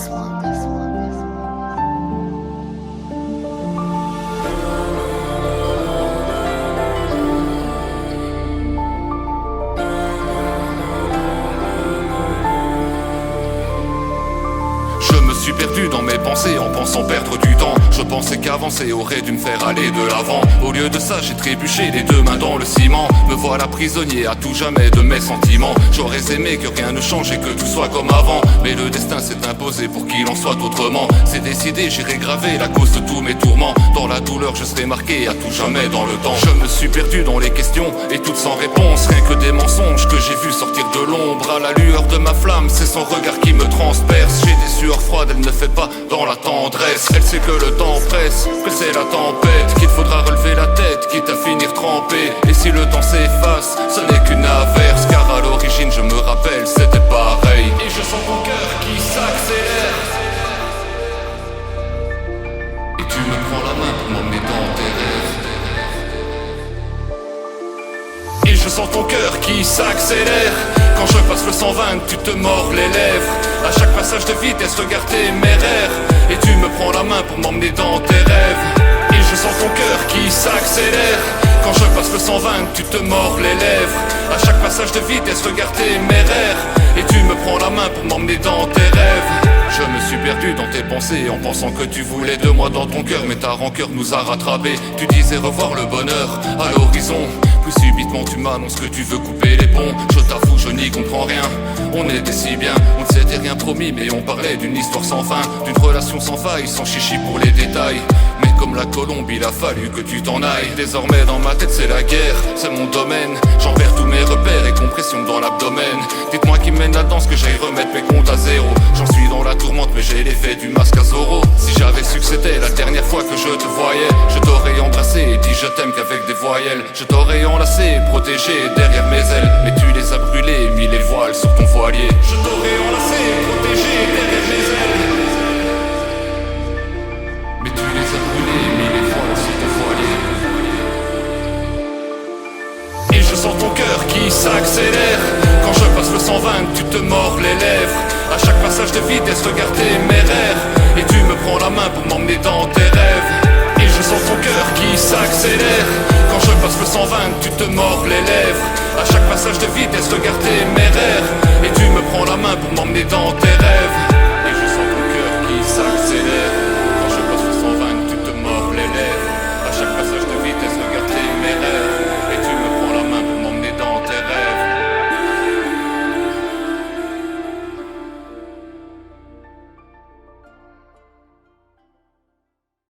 Je me suis perdu dans mes pensées en pensant perdre du temps. Je pensais qu'avancer aurait dû me faire aller de l'avant. Au lieu de ça j'ai trébuché les deux mains dans le ciment. Me voilà prisonnier à tout jamais de mes sentiments. J'aurais aimé que rien ne change et que tout soit comme avant, mais le destin s'est imposé pour qu'il en soit autrement. C'est décidé, j'irai graver la cause de tous mes tourments. Dans la douleur je serai marqué à tout jamais dans le temps. Je me suis perdu dans les questions et toutes sans réponse. Rien que des mensonges que j'ai vu sortir de l'ombre. À la lueur de ma flamme, c'est son regard qui me transperce. J'ai des sueurs froide, elle ne fait pas dans la tendresse. Elle sait que le temps presse, que c'est la tempête, qu'il faudra relever la tête, quitte à finir trempé. Et si le temps s'efface, ce n'est qu'une averse, car à l'origine je me rappelle, c'était pareil. Et je sens ton cœur qui s'accélère, et tu me prends la main pour m'emmener dans tes rêves. Et je sens ton cœur qui s'accélère, quand je passe le 120, tu te mords les lèvres. À chaque passage de vitesse, regarde téméraire, et tu me prends la main pour m'emmener dans tes rêves. Et je sens ton cœur qui s'accélère, quand je passe le 120, tu te mords les lèvres. À chaque passage de vitesse, regarde téméraire, et tu me prends la main pour m'emmener dans tes rêves. Je me suis perdu dans tes pensées en pensant que tu voulais de moi dans ton cœur, mais ta rancœur nous a rattrapés. Tu disais revoir le bonheur à l'horizon, plus subitement tu m'annonces que tu veux couper les ponts. Je t'avoue, je n'y comprends rien, on était si bien, on ne s'était rien promis, mais on parlait d'une histoire sans fin, d'une relation sans faille, sans chichi pour les détails. Mais comme la colombe, il a fallu que tu t'en ailles. Désormais dans ma tête c'est la guerre, c'est mon domaine. J'en perds tous mes repères et compression dans l'abdomen. Dites-moi qui mène la danse, que j'aille remettre mes comptes à zéro. J'en suis dans la tourmente mais j'ai l'effet du masque à Zorro. Si j'avais su que c'était la dernière fois que je te voyais, je t'aurais embrassé et dit je t'aime qu'avec des voyelles. Je t'aurais enlacé, protégé derrière mes ailes, mais tu les as brûlés, mis les voiles sur ton voilier. Je t'aurais enlacé, protégé derrière mes ailes, mais tu les as brûlés, mis les voiles sur ton voilier. Et je sens ton cœur qui s'accélère, quand je passe le 120, tu te mords les lèvres. À chaque passage de vitesse, regarde téméraire, et tu me prends la main pour m'emmener dans tes rêves. Et je sens ton cœur qui s'accélère, quand je passe le 120, tu te mords les lèvres. À chaque passage de vitesse, regarde téméraire, et tu me prends la main pour m'emmener dans tes rêves.